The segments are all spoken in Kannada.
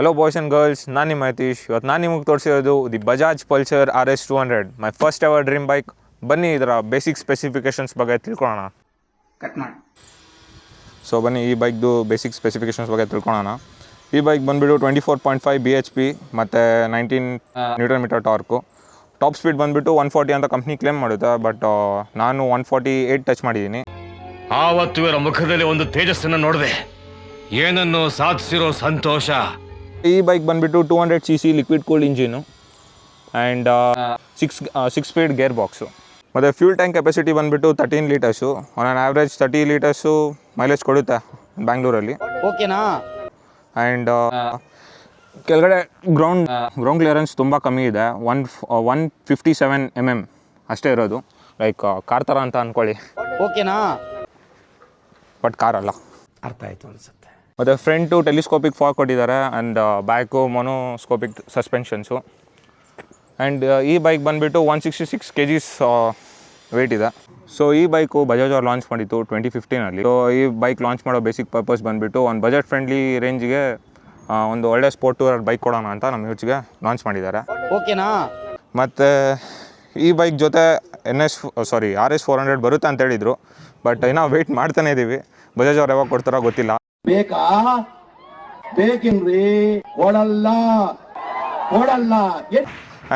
ಹಲೋ ಬಾಯ್ಸ್ ಆ್ಯಂಡ್ ಗರ್ಲ್ಸ್, ನಾನು ನಿಮ್ಮ ಮಹೇಶ್. ಇವತ್ತು ನಾನು ನಿಮಗೆ ತೋರಿಸಿರೋದು the Bajaj Pulsar RS 200, my first ever dream bike. ಬನ್ನಿ ಇದರ ಬೇಸಿಕ್ ಸ್ಪೆಸಿಫಿಕೇಷನ್ಸ್ ಬಗ್ಗೆ ತಿಳ್ಕೊಳ್ಳೋಣ. ಸೊ ಬನ್ನಿ ಈ ಬೈಕ್ದು ಬೇಸಿಕ್ ಸ್ಪೆಸಿಫಿಕೇಷನ್ಸ್ ಬಗ್ಗೆ ತಿಳ್ಕೊಳ್ಳೋಣ. ಈ ಬೈಕ್ ಬಂದುಬಿಟ್ಟು 24.5 BHP ಮತ್ತು 19 Nm ಟಾರ್ಕು. ಟಾಪ್ ಸ್ಪೀಡ್ ಬಂದುಬಿಟ್ಟು 140 ಅಂತ ಕಂಪ್ನಿ ಕ್ಲೇಮ್ ಮಾಡುತ್ತೆ, ಬಟ್ ನಾನು 148 ಟಚ್ ಮಾಡಿದ್ದೀನಿ. ಆವತ್ತು ಇವರ ಮುಖದಲ್ಲಿ ಒಂದು ತೇಜಸ್ಸನ್ನು ನೋಡಿದೆ, ಏನನ್ನು ಸಾಧಿಸಿರೋ ಸಂತೋಷ. ಈ ಬೈಕ್ ಬಂದುಬಿಟ್ಟು 200cc liquid cooled engine and 6 speed gear box. ಮತ್ತು ಫ್ಯೂಲ್ ಟ್ಯಾಂಕ್ ಕೆಪಾಸಿಟಿ ಬಂದುಬಿಟ್ಟು 13 litres. On on average 30 litres mileage ಕೊಡುತ್ತೆ ಬ್ಯಾಂಗ್ಳೂರಲ್ಲಿ. ಓಕೆನಾ? ಆ್ಯಂಡ್ ಕೆಳಗಡೆ ಗ್ರೌಂಡ್ ಕ್ಲಿಯರೆನ್ಸ್ ತುಂಬ ಕಮ್ಮಿ ಇದೆ. 157 mm ಅಷ್ಟೇ ಇರೋದು. ಲೈಕ್ ಕಾರ್ ಥರ ಅಂತ ಅಂದ್ಕೊಳ್ಳಿ. ಓಕೆನಾ? ಬಟ್ ಕಾರ್ ಅಲ್ಲ. ಅರ್ಥ ಆಯಿತು ಅನಿಸುತ್ತೆ. ಮತ್ತು ಫ್ರಂಟು ಟೆಲಿಸ್ಕೋಪಿಕ್ ಫಾಗ್ ಕೊಟ್ಟಿದ್ದಾರೆ ಆ್ಯಂಡ್ ಬ್ಯಾಕು ಮೊನೋಸ್ಕೋಪಿಕ್ ಸಸ್ಪೆನ್ಷನ್ಸು. ಆ್ಯಂಡ್ ಈ ಬೈಕ್ ಬಂದುಬಿಟ್ಟು 166 kgs ವೆಯ್ಟ್ ಇದೆ. ಸೊ ಈ ಬೈಕು ಬಜಾಜ್ ಅವ್ರು ಲಾಂಚ್ ಮಾಡಿತ್ತು 2015. ಸೊ ಈ ಬೈಕ್ ಲಾಂಚ್ ಮಾಡೋ ಬೇಸಿಕ್ ಪರ್ಪಸ್ ಬಂದುಬಿಟ್ಟು ಒಂದು ಬಜೆಟ್ ಫ್ರೆಂಡ್ಲಿ ರೇಂಜಿಗೆ ಒಂದು ಒಳ್ಳೆ ಸ್ಪೋರ್ಟ್ ಟೂರ್ ಬೈಕ್ ಕೊಡೋಣ ಅಂತ ನಮ್ಮ ಯೂತ್ಸ್ಗೆ ಲಾಂಚ್ ಮಾಡಿದ್ದಾರೆ. ಓಕೆನಾ? ಮತ್ತು ಈ ಬೈಕ್ ಜೊತೆ RS 400 ಬರುತ್ತೆ ಅಂತ ಹೇಳಿದರು, ಬಟ್ ಇನ್ನೂ ವೆಯ್ಟ್ ಮಾಡ್ತಾನೆ ಇದ್ದೀವಿ. ಬಜಾಜ್ ಅವ್ರು ಯಾವಾಗ ಕೊಡ್ತಾರೋ ಗೊತ್ತಿಲ್ಲ. ಬೇಕೇನ್ರಿ? ಕೊಡಲ್ಲ.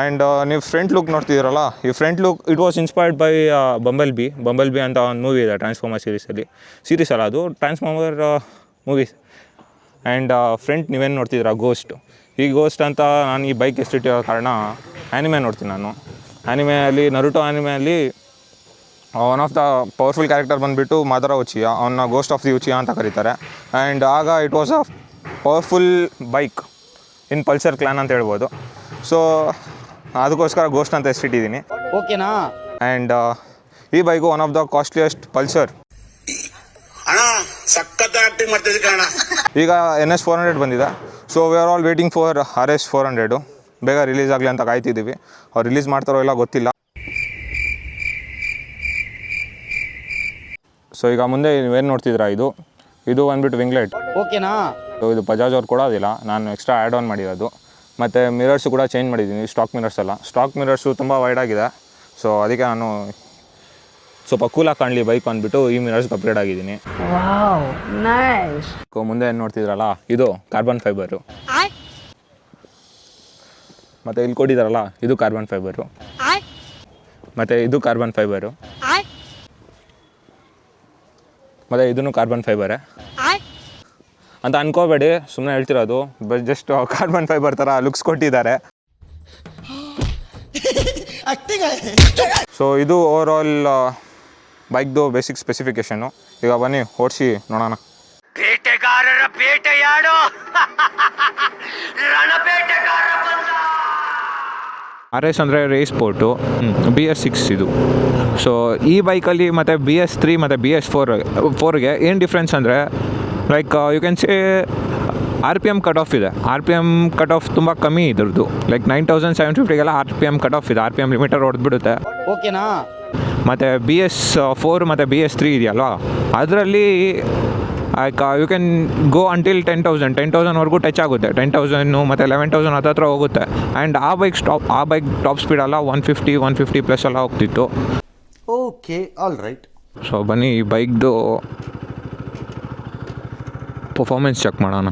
ಆ್ಯಂಡ್ ನೀವು ಫ್ರಂಟ್ ಲುಕ್ ನೋಡ್ತಿದ್ದೀರಲ್ಲ, ಈ front look it was inspired by bumble B ಅಂತ ಒಂದು ಮೂವಿ ಇದೆ ಟ್ರಾನ್ಸ್ಫಾರ್ಮರ್ ಸೀರೀಸ್ ಅಲ್ಲ, ಅದು ಟ್ರಾನ್ಸ್ಫಾರ್ಮರ್ ಮೂವೀಸ್. ಆ್ಯಂಡ್ ಫ್ರಂಟ್ ನೀವೇನು ನೋಡ್ತಿದ್ದೀರಾ ಗೋಸ್ಟ್. ಈ ಗೋಸ್ಟ್ ಅಂತ ನಾನು ಈ ಬೈಕ್ ಎಷ್ಟಿಟ್ಟಿರೋ ಕಾರಣ ಆ್ಯನಿಮೆ ನೋಡ್ತೀನಿ ನಾನು. ನರುಟೋ ಆ್ಯನಿಮೆಯಲ್ಲಿ one of the powerful character ಬಂದುಬಿಟ್ಟು ಮಾದರ ಉಚಿಯಾ, ಅವನ್ನ ಗೋಸ್ಟ್ ಆಫ್ ದಿ ಉಚಿಯಾ ಅಂತ ಕರೀತಾರೆ. ಆ್ಯಂಡ್ ಆಗ it was a powerful bike in Pulsar clan ಅಂತ ಹೇಳ್ಬೋದು. ಸೊ ಅದಕ್ಕೋಸ್ಕರ ಗೋಸ್ಟ್ ಅಂತ ಹೆಸರಿಟ್ಟಿದ್ದೀನಿ. ಓಕೆನಾ? ಆ್ಯಂಡ್ ಈ bike one of the costliest Pulsar. ಈಗ NS 400 ಬಂದಿದೆ. So we are all waiting for RS 400 ಬೇಗ ರಿಲೀಸ್ ಆಗಲಿ ಅಂತ ಕಾಯ್ತಿದ್ದೀವಿ. ಅವ್ರು ರಿಲೀಸ್ ಮಾಡ್ತಾರೋ ಇಲ್ಲ ಗೊತ್ತಿಲ್ಲ. ಸೊ ಈಗ ಮುಂದೆ ನೀವೇನು ನೋಡ್ತಿದ್ದೀರಾ, ಇದು ಬಂದುಬಿಟ್ಟು ವಿಂಗ್ಲೆಟ್. ಓಕೆನಾ? ಸೊ ಇದು ಬಜಾಜ್ ಅವ್ರು ಕೊಡೋದಿಲ್ಲ, ನಾನು ಎಕ್ಸ್ಟ್ರಾ ಆ್ಯಡ್ ಆನ್ ಮಾಡಿರೋದು. ಮತ್ತು ಮಿರರ್ಸು ಕೂಡ ಚೇಂಜ್ ಮಾಡಿದ್ದೀನಿ, ಸ್ಟಾಕ್ ಮಿರರ್ಸ್ ಅಲ್ಲ. ಸ್ಟಾಕ್ ಮಿರರ್ಸು ತುಂಬ ವೈಡ್ ಆಗಿದೆ. ಸೊ ಅದಕ್ಕೆ ನಾನು ಸ್ವಲ್ಪ ಕೂಲಾಗಿ ಕಾಣಲಿ ಬೈಕ್ ಅಂದ್ಬಿಟ್ಟು ಈ ಮಿರರ್ಸ್ಗೆ ಅಪ್ಗ್ರೇಡ್ ಆಗಿದ್ದೀನಿ. ಮುಂದೆ ಏನು ನೋಡ್ತಿದ್ರಲ್ಲ, ಇದು ಕಾರ್ಬನ್ ಫೈಬರು. ಮತ್ತು ಇಲ್ಲಿ ಕೊಟ್ಟಿದ್ದಾರಲ್ಲ, ಇದು ಕಾರ್ಬನ್ ಫೈಬರು. ಮತ್ತು ಇದು ಕಾರ್ಬನ್ ಫೈಬರು. ಮತ್ತು ಇದನ್ನು ಕಾರ್ಬನ್ ಫೈಬರೇ ಅಂತ ಅನ್ಕೋಬೇಡಿ, ಸುಮ್ಮನೆ ಹೇಳ್ತಿರೋದು. ಜಸ್ಟ್ ಕಾರ್ಬನ್ ಫೈಬರ್ ಥರ ಲುಕ್ಸ್ ಕೊಟ್ಟಿದ್ದಾರೆ. ಸೊ ಇದು ಓವರ್ ಆಲ್ ಬೈಕ್ದು ಬೇಸಿಕ್ ಸ್ಪೆಸಿಫಿಕೇಷನ್ನು. ಈಗ ಬನ್ನಿ ಓಡಿಸಿ ನೋಡೋಣ. ಬೇಟೆಗಾರರ ಬೇಟೆಯಾಡೋ RS ಅಂದರೆ ರೇಸ್ ಸ್ಪೋರ್ಟು, BS6 ಇದು. ಸೊ ಈ ಬೈಕಲ್ಲಿ ಮತ್ತು BS3 ಮತ್ತು BS4ಗೆ ಏನು ಡಿಫ್ರೆನ್ಸ್ ಅಂದರೆ, like you can say RPM cut off ಇದೆ. RPM ಕಟ್ ಆಫ್ ತುಂಬ ಕಮ್ಮಿ ಇದ್ರದ್ದು. ಲೈಕ್ 9750ಗೆಲ್ಲ RPM ಕಟ್ ಆಫ್ ಇದೆ. RPM ಲಿಮಿಟರ್ ಹೊಡೆದ್ಬಿಡುತ್ತೆ. ಓಕೆನಾ? ಮತ್ತು BS4 ಮತ್ತು BS3 ಇದೆಯಲ್ವ, ಅದರಲ್ಲಿ like you can go until 10,000ವರೆಗೂ ಟಚ್ ಆಗುತ್ತೆ. 10,000 ಮತ್ತು 11,000 ಹತ್ರ ಹೋಗುತ್ತೆ. ಆ್ಯಂಡ್ ಆ ಬೈಕ್ ಟಾಪ್ ಸ್ಪೀಡೆಲ್ಲ 150 ಪ್ಲಸ್ ಎಲ್ಲ ಹೋಗ್ತಿತ್ತು. Okay, all right. ಸೊ ಬನ್ನಿ ಈ ಬೈಕ್ದು ಪರ್ಫಾರ್ಮೆನ್ಸ್ ಚೆಕ್ ಮಾಡೋಣ.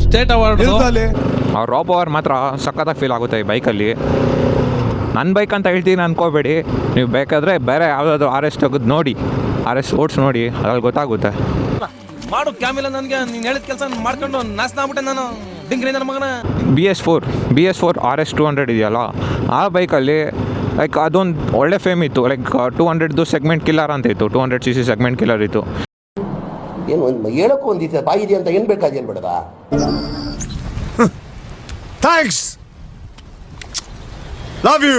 ಸ್ಟೇಟ್ ಅವಾರ್ಡ್ ಆ ರಾ ಪವರ್ ಮಾತ್ರ ಸಖತ್ತಾಗಿ ಫೀಲ್ ಆಗುತ್ತೆ ಈ ಬೈಕಲ್ಲಿ. ನನ್ನ ಬೈಕ್ ಅಂತ ಹೇಳ್ತೀನಿ ಅನ್ಕೋಬೇಡಿ, ನೀವು ಬೇಕಾದರೆ ಬೇರೆ ಯಾವುದಾದ್ರು RS ತೆಗೆದು ನೋಡಿ, RS ಓಡ್ಸ್ ನೋಡಿ, ಅದ್ರಲ್ಲಿ ಗೊತ್ತಾಗುತ್ತೆ. ಮಾಡು ಕ್ಯಾಮಿಲ್ಲ, ನನಗೆ ನೀನು ಹೇಳಿದ ಕೆಲಸ ಮಾಡ್ಕೊಂಡು ನಾಶ ಆಗ್ಬಿಟ್ಟೆ ನಾನು. ಡಿಂಗ್ರಿ ನನ್ನ ಮಗನ. BS4 RS 200 ಇದೆಯಲ್ಲ, ಆ ಬೈಕಲ್ಲಿ ಲೈಕ್ ಅದೊಂದು ಒಳ್ಳೆ ಫೇಮ್ ಇತ್ತು. ಲೈಕ್ 200ದು ಸೆಗ್ಮೆಂಟ್ ಕಿಲ್ಲರ್ ಅಂತ ಇತ್ತು, 200cc ಸೆಗ್ಮೆಂಟ್ ಕಿಲ್ಲರ್ ಇತ್ತು. ಏನು ಹೇಳಕ್ಕೂ ಒಂದಿದೆ ಬಾಯಿದೆ ಅಂತ ಏನು ಬೇಕಾದೇನು ಬೇಡದ. Thanks, love you.